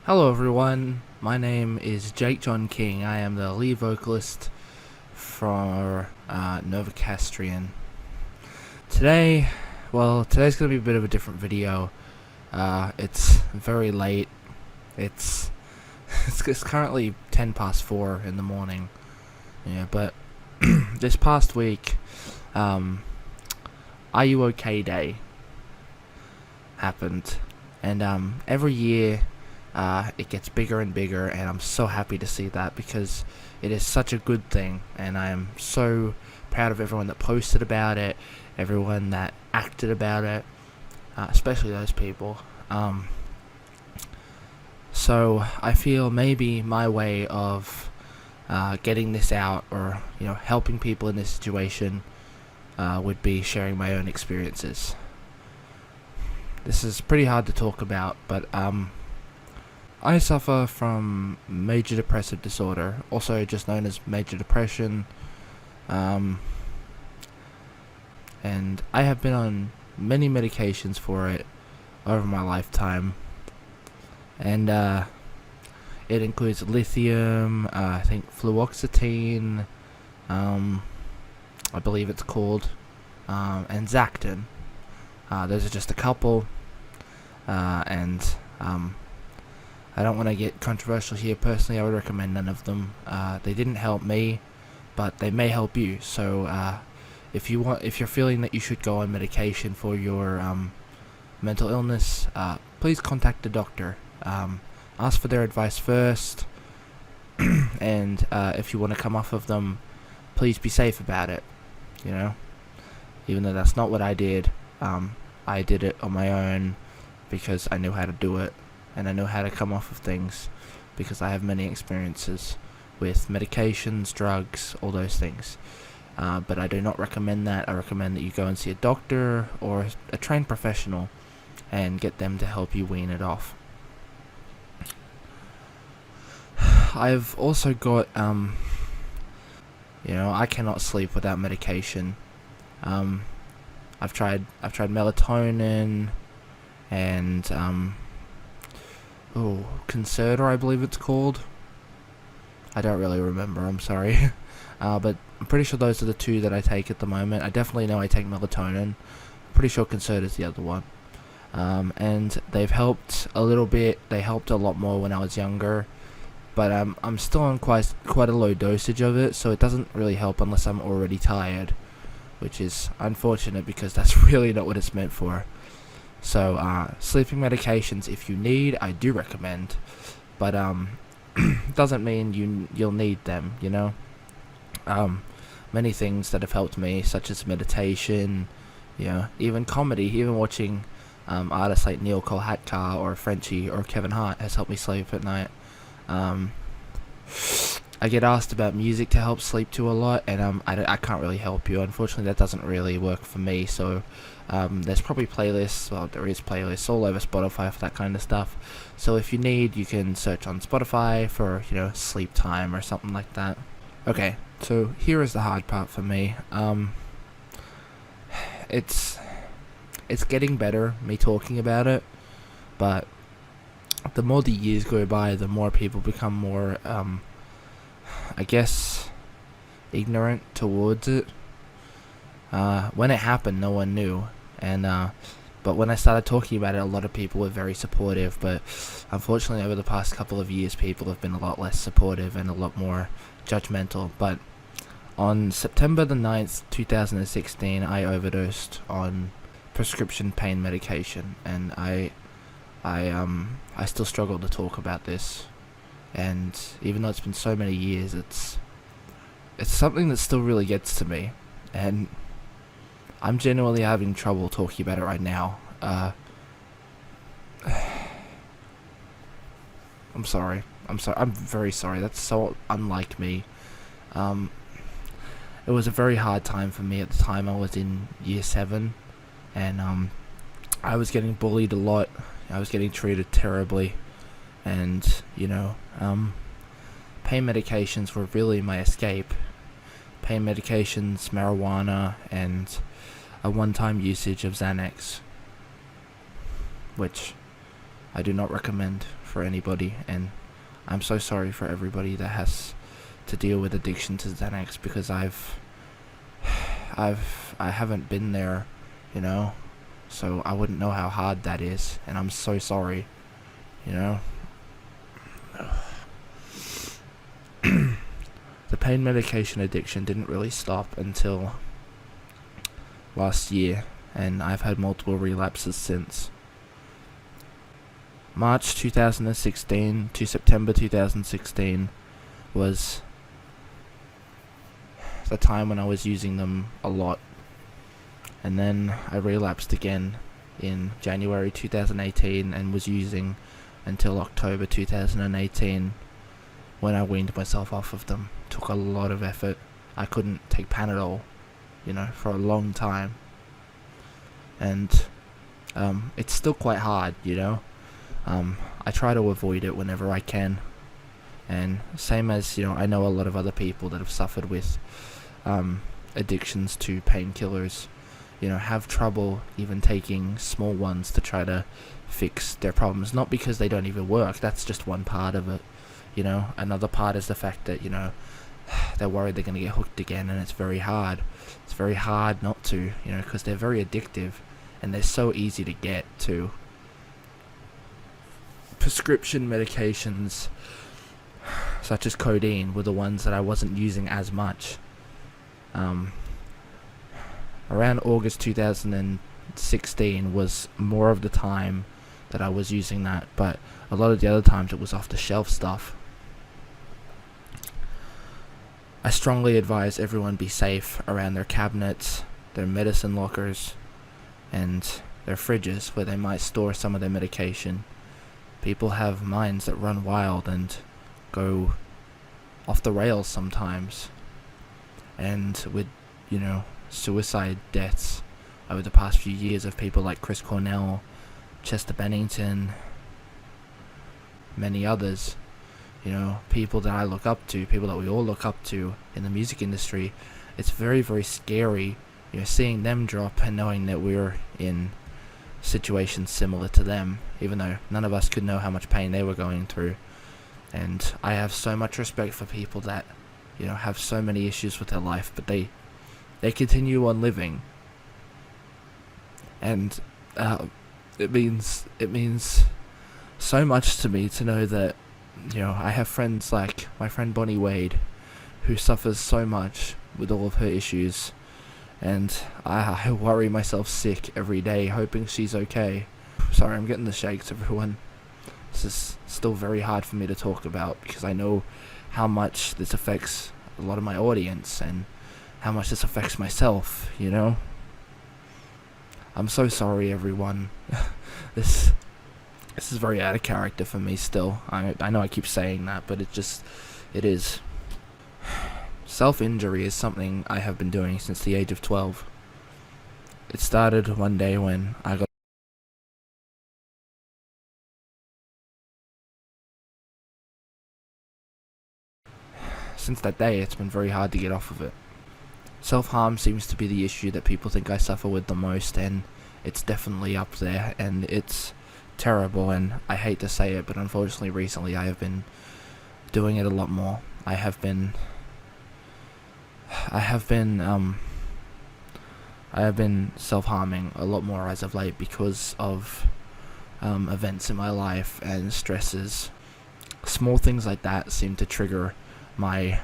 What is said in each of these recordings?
Hello everyone, my name is jakejonking. I am the lead vocalist for Novocastrian. Today's going to be a bit of a different video. It's very late. It's currently 10 past 4 in the morning. Yeah, but this past week, Are You OK Day happened, and every year it gets bigger and bigger, and I'm so happy to see that because it is such a good thing, and I am so proud of everyone that posted about it, everyone that acted about it, especially those people. So I feel maybe my way of getting this out, or helping people in this situation, would be sharing my own experiences. This is pretty hard to talk about, but I suffer from major depressive disorder, also just known as major depression, and I have been on many medications for it over my lifetime, and it includes lithium, I think fluoxetine, I believe it's called, and Zactin. Those are just a couple, and I don't want to get controversial here. Personally, I would recommend none of them. They didn't help me, but they may help you. So if you're feeling that you should go on medication for your mental illness, please contact the doctor. Ask for their advice first, and if you want to come off of them, please be safe about it. Even though that's not what I did, I did it on my own because I knew how to do it. And I know how to come off of things because I have many experiences with medications, drugs, all those things. But I do not recommend that. I recommend that you go and see a doctor or a trained professional and get them to help you wean it off. I've also got, I cannot sleep without medication. I've tried melatonin and, Concerta, I believe it's called. I don't really remember, I'm sorry. But I'm pretty sure those are the two that I take at the moment. I definitely know I take melatonin. Pretty sure Concerta's the other one. And they've helped a little bit. They helped a lot more when I was younger. But I'm still on quite a low dosage of it, so it doesn't really help unless I'm already tired. Which is unfortunate because that's really not what it's meant for. So, sleeping medications, if you need, I do recommend, but, doesn't mean you'll need them, Many things that have helped me, such as meditation, even comedy, even watching, artists like Neil Kolhatkar or Frenchie or Kevin Hart has helped me sleep at night. I get asked about music to help sleep to a lot, and I can't really help you. Unfortunately, that doesn't really work for me. So there's probably playlists. Well, there is playlists all over Spotify for that kind of stuff. So if you need, you can search on Spotify for sleep time or something like that. Okay, so here is the hard part for me. It's getting better, me talking about it, but the more the years go by, the more people become more I guess ignorant towards it. When it happened, no one knew, and but when I started talking about it, a lot of people were very supportive. But unfortunately, over the past couple of years, people have been a lot less supportive and a lot more judgmental. But on September the 9th, 2016, I overdosed on prescription pain medication, and I still struggle to talk about this. And even though it's been so many years, it's something that still really gets to me, and I'm genuinely having trouble talking about it right now. I'm sorry. I'm very sorry. That's so unlike me. It was a very hard time for me at the time. I was in year 7, and I was getting bullied a lot. I was getting treated terribly. And, pain medications were really my escape. Pain medications, marijuana, and a one-time usage of Xanax. Which I do not recommend for anybody, and I'm so sorry for everybody that has to deal with addiction to Xanax, because I haven't been there, you know, so I wouldn't know how hard that is, and I'm so sorry, you know. The pain medication addiction didn't really stop until last year, and I've had multiple relapses since. March 2016 to September 2016 was the time when I was using them a lot, and then I relapsed again in January 2018 and was using until October 2018, when I weaned myself off of them. Took a lot of effort. I couldn't take Panadol, you know, for a long time, and it's still quite hard, you know. I try to avoid it whenever I can, and same as, you know, I know a lot of other people that have suffered with addictions to painkillers, you know, have trouble even taking small ones to try to fix their problems. Not because they don't even work, that's just one part of it, you know. Another part is the fact that, you know, they're worried they're going to get hooked again, and it's very hard not to, you know, because they're very addictive, and they're so easy to get too. Prescription medications such as codeine were the ones that I wasn't using as much. Around August 2016 was more of the time that I was using that, but a lot of the other times it was off the shelf stuff. I strongly advise everyone be safe around their cabinets, their medicine lockers, and their fridges where they might store some of their medication. People have minds that run wild and go off the rails sometimes. And with, you know, suicide deaths over the past few years of people like Chris Cornell, Chester Bennington, many others, you know, people that I look up to, people that we all look up to in the music industry, it's very, very scary, you know, seeing them drop and knowing that we're in situations similar to them, even though none of us could know how much pain they were going through. And I have so much respect for people that, you know, have so many issues with their life, but they continue on living. And it means so much to me to know that, you know, I have friends like my friend Bonnie Wade, who suffers so much with all of her issues, and I worry myself sick every day hoping she's okay. Sorry, I'm getting the shakes, everyone. This is still very hard for me to talk about, because I know how much this affects a lot of my audience, and how much this affects myself, you know? I'm so sorry, everyone. This is very out of character for me still. I know I keep saying that, but it is. Self-injury is something I have been doing since the age of 12. It started one day when I got since that day, it's been very hard to get off of it. Self-harm seems to be the issue that people think I suffer with the most, and it's definitely up there, and it's terrible, and I hate to say it, but unfortunately recently I have been doing it a lot more. I have been self-harming a lot more as of late because of events in my life and stresses. Small things like that seem to trigger my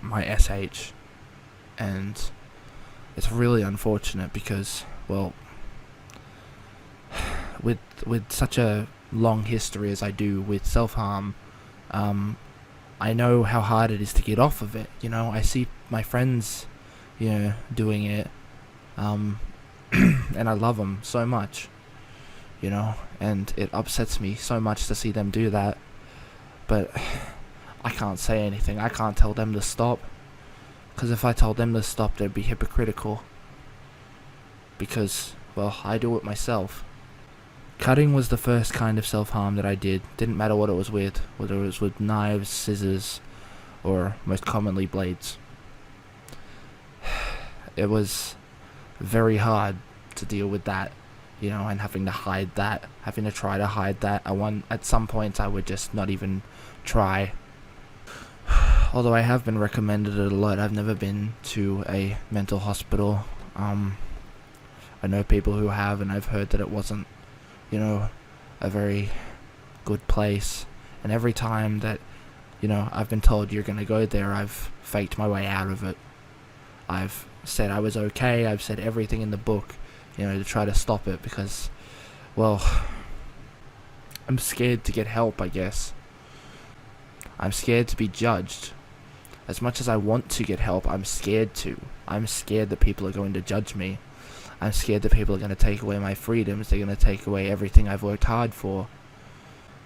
SH, and it's really unfortunate because, well, with such a long history as I do with self-harm, I know how hard it is to get off of it. You know, I see my friends, you know, doing it, and I love them so much, you know, and it upsets me so much to see them do that, but I can't say anything. I can't tell them to stop, because if I told them to stop, they'd be hypocritical, because, well, I do it myself. Cutting was the first kind of self-harm that I did. Didn't matter what it was with, whether it was with knives, scissors, or most commonly blades. It was very hard to deal with that, and having to hide that, having to try to hide that. At some points I would just not even try. Although I have been recommended it a lot, I've never been to a mental hospital. I know people who have, and I've heard that it wasn't, a very good place. And every time that, I've been told you're gonna go there, I've faked my way out of it. I've said I was okay, I've said everything in the book, to try to stop it, because, well, I'm scared to get help, I guess. I'm scared to be judged. As much as I want to get help, I'm scared to. I'm scared that people are going to judge me. I'm scared that people are going to take away my freedoms. They're going to take away everything I've worked hard for.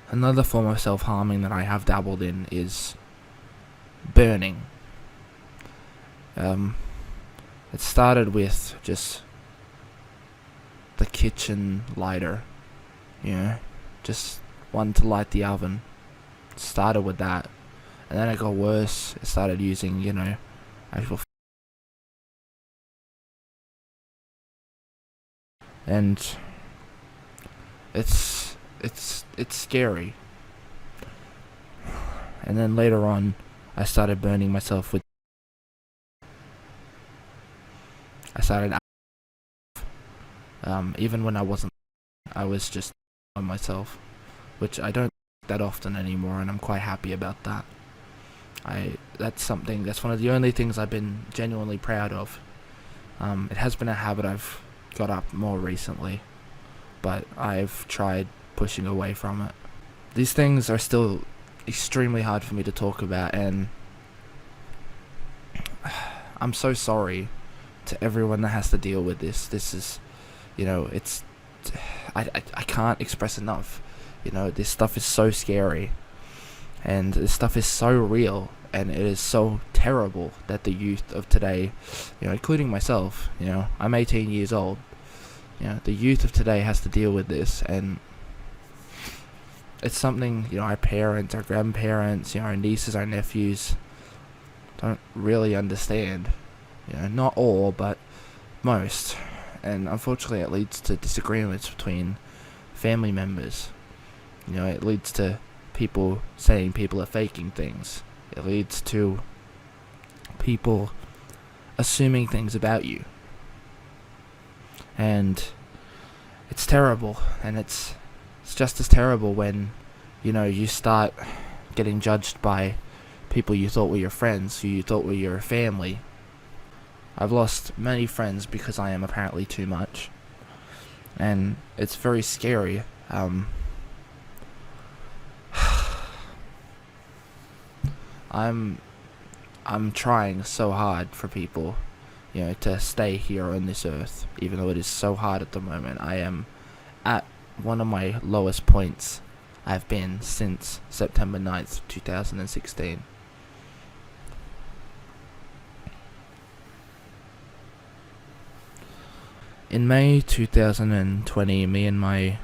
Another form of self-harming that I have dabbled in is burning. It started with just the kitchen lighter, just one to light the oven. It started with that, and then it got worse. It started using, actual and it's scary. And then later on, I started burning myself with. I started. Even when I wasn't, I was just on myself, which I don't do that often anymore, and I'm quite happy about that. That's one of the only things I've been genuinely proud of. It has been a habit I've got up more recently, but I've tried pushing away from it. These things are still extremely hard for me to talk about, and I'm so sorry to everyone that has to deal with this. This is, it's, I can't express enough. This stuff is so scary, and this stuff is so real, and it is so terrible that the youth of today, including myself, I'm 18 years old, the youth of today has to deal with this, and it's something, our parents, our grandparents, our nieces, our nephews don't really understand. Not all, but most. And unfortunately it leads to disagreements between family members. It leads to people saying people are faking things. It leads to people assuming things about you. And it's terrible, and it's just as terrible when, you start getting judged by people you thought were your friends, who you thought were your family. I've lost many friends because I am apparently too much, and it's very scary. I'm trying so hard for people, to stay here on this earth, even though it is so hard at the moment. I am at one of my lowest points I've been since September 9th, 2016. In May 2020, me and my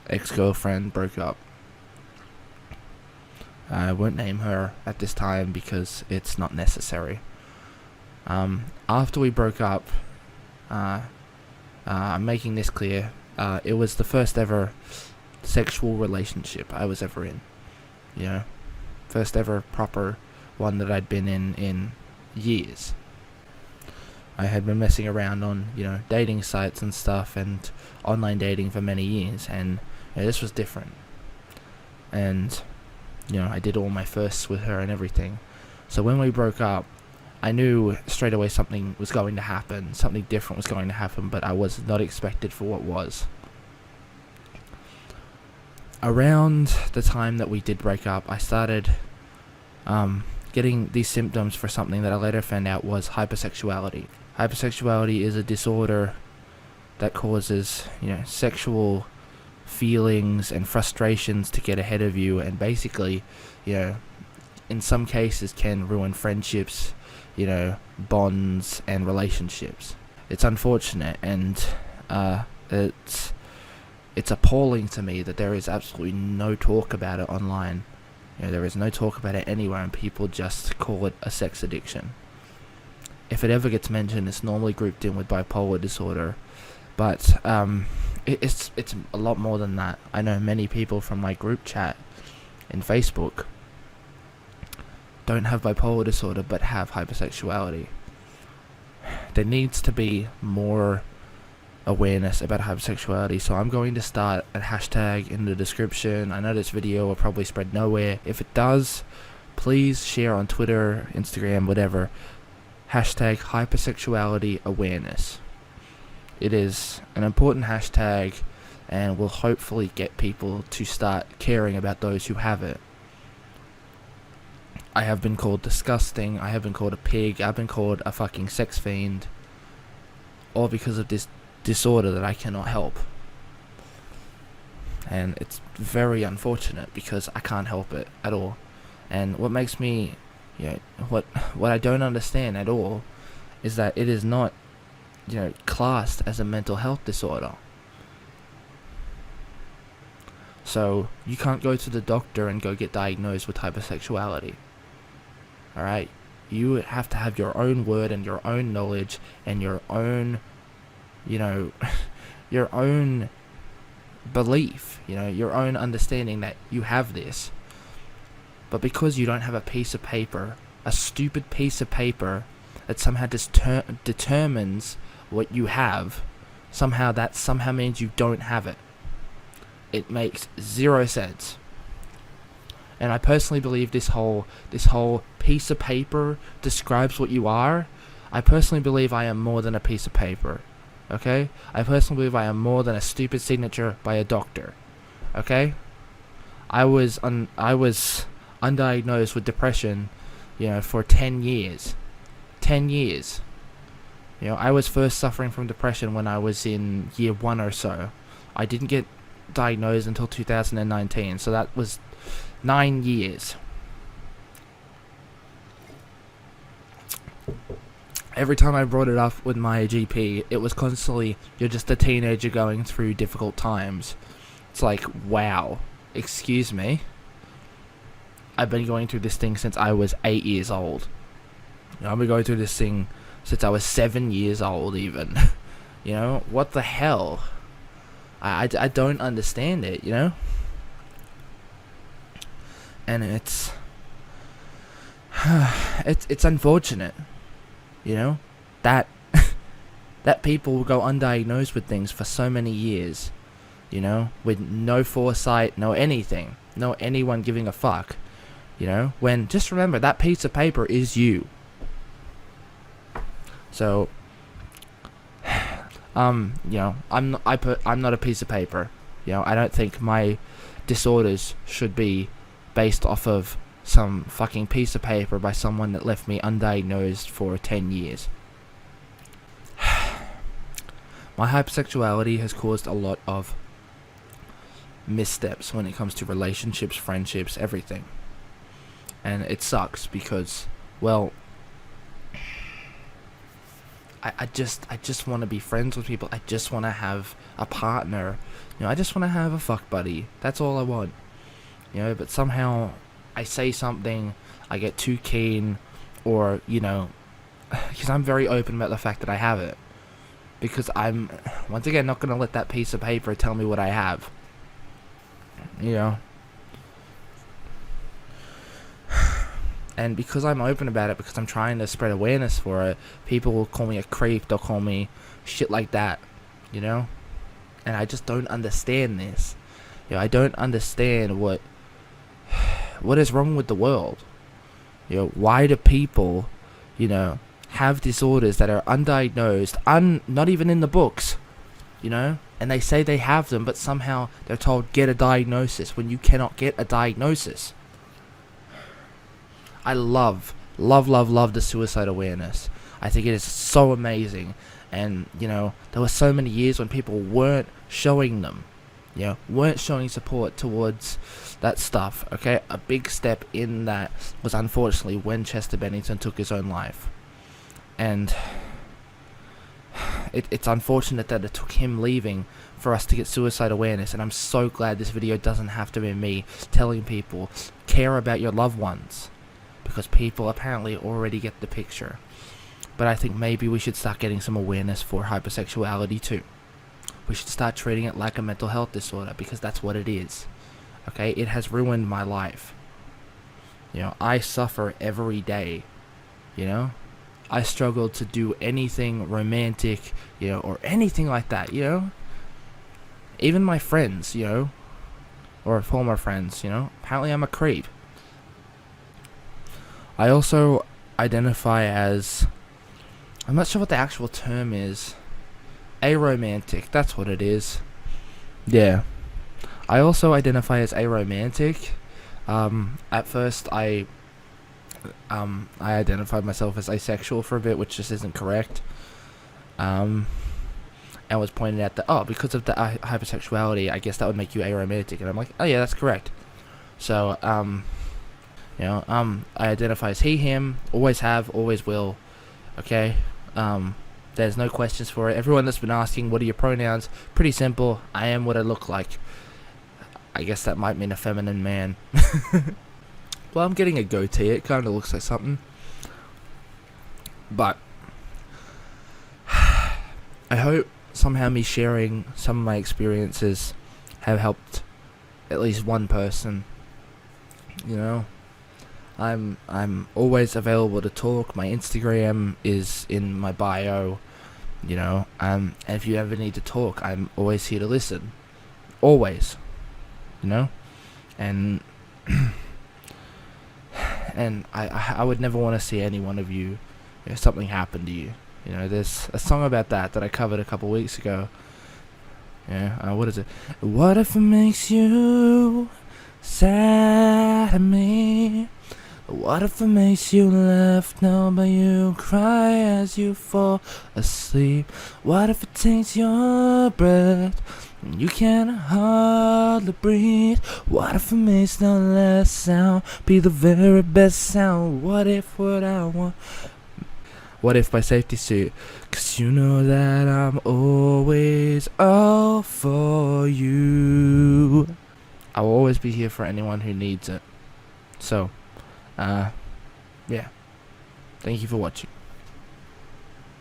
ex-girlfriend broke up. I won't name her at this time because it's not necessary. After we broke up, I'm making this clear, it was the first ever sexual relationship I was ever in. First ever proper one that I'd been in years. I had been messing around on, dating sites and stuff, and online dating for many years, and this was different. And, I did all my firsts with her and everything. So when we broke up, I knew straight away something was going to happen, something different was going to happen, but I was not expected for what was. Around the time that we did break up, I started getting these symptoms for something that I later found out was hypersexuality. Hypersexuality is a disorder that causes, sexual feelings and frustrations to get ahead of you, and basically, in some cases can ruin friendships, bonds and relationships. It's unfortunate, and it's appalling to me that there is absolutely no talk about it online. There is no talk about it anywhere, and people just call it a sex addiction. If it ever gets mentioned, it's normally grouped in with bipolar disorder, But it's a lot more than that. I know many people from my group chat in Facebook don't have bipolar disorder but have hypersexuality. There needs to be more awareness about hypersexuality, so I'm going to start a hashtag in the description. I know this video will probably spread nowhere. If it does, please share on Twitter, Instagram, whatever. Hashtag hypersexuality awareness. It is an important hashtag and will hopefully get people to start caring about those who have it. I have been called disgusting, I have been called a pig, I've been called a fucking sex fiend, all because of this disorder that I cannot help. And it's very unfortunate because I can't help it at all. And what makes me, what I don't understand at all is that it is not, classed as a mental health disorder. So you can't go to the doctor and go get diagnosed with hypersexuality. Alright? You have to have your own word and your own knowledge and your own, your own belief, your own understanding that you have this. But because you don't have a piece of paper, a stupid piece of paper that somehow determines what you have, that somehow means you don't have it. It makes zero sense. And I personally believe this whole piece of paper describes what you are. I personally believe I am more than a piece of paper. Okay? I personally believe I am more than a stupid signature by a doctor. Okay? I was undiagnosed with depression, for 10 years. 10 years. I was first suffering from depression when I was in year 1 or so. I didn't get diagnosed until 2019, so that was 9 years. Every time I brought it up with my GP, it was constantly, you're just a teenager going through difficult times. It's like, wow, excuse me? I've been going through this thing since I was 8 years old. I've been going through this thing since I was 7 years old even. What the hell? I don't understand it, And it's unfortunate, that that people will go undiagnosed with things for so many years, with no foresight, no anything, no anyone giving a fuck, when just remember that piece of paper is you. So, I'm not a piece of paper. I don't think my disorders should be based off of some fucking piece of paper by someone that left me undiagnosed for 10 years. My hypersexuality has caused a lot of missteps when it comes to relationships, friendships, everything. And it sucks because, well, I just want to be friends with people. I just want to have a partner. I just want to have a fuck buddy. That's all I want. But somehow I say something, I get too keen, or, because I'm very open about the fact that I have it. Because I'm, once again, not going to let that piece of paper tell me what I have. And because I'm open about it, because I'm trying to spread awareness for it, people will call me a creep, they'll call me shit like that, And I just don't understand this. I don't understand what is wrong with the world. Why do people, have disorders that are undiagnosed, not even in the books, and they say they have them, but somehow they're told get a diagnosis when you cannot get a diagnosis. I love the suicide awareness. I think it is so amazing. And, there were so many years when people weren't showing them, weren't showing support towards that stuff, okay? A big step in that was unfortunately when Chester Bennington took his own life. And it's unfortunate that it took him leaving for us to get suicide awareness. And I'm so glad this video doesn't have to be me telling people, care about your loved ones. Because people apparently already get the picture. But I think maybe we should start getting some awareness for hypersexuality too. We should start treating it like a mental health disorder, because that's what it is. Okay, it has ruined my life. You know, I suffer every day. You know, I struggle to do anything romantic, you know, or anything like that, you know. Even my friends, you know, or former friends, you know, apparently I'm a creep. I also identify as, I'm not sure what the actual term is, aromantic, that's what it is. Yeah. I also identify as aromantic. At first I identified myself as asexual for a bit, which just isn't correct. And was pointed out that, because of the hypersexuality, I guess that would make you aromantic, and I'm like, oh yeah, that's correct. So, I identify as he, him, always have, always will. Okay, there's no questions for it. Everyone that's been asking, what are your pronouns? Pretty simple. I am what I look like. I guess that might mean a feminine man. Well, I'm getting a goatee. It kind of looks like something. But I hope somehow me sharing some of my experiences have helped at least one person. You know, I'm always available to talk. My Instagram is in my bio. You know, and if you ever need to talk, I'm always here to listen. Always. You know, and and I would never want to see any one of you, if something happened to you. You know, there's a song about that I covered a couple weeks ago. Yeah, what is it? What if it makes you sad at me? What if it makes you laugh now, but you cry as you fall asleep? What if it takes your breath and you can hardly breathe? What if it makes the last sound be the very best sound? What if what I want? What if my safety suit? 'Cause you know that I'm always all for you. I will always be here for anyone who needs it. So, yeah. Thank you for watching.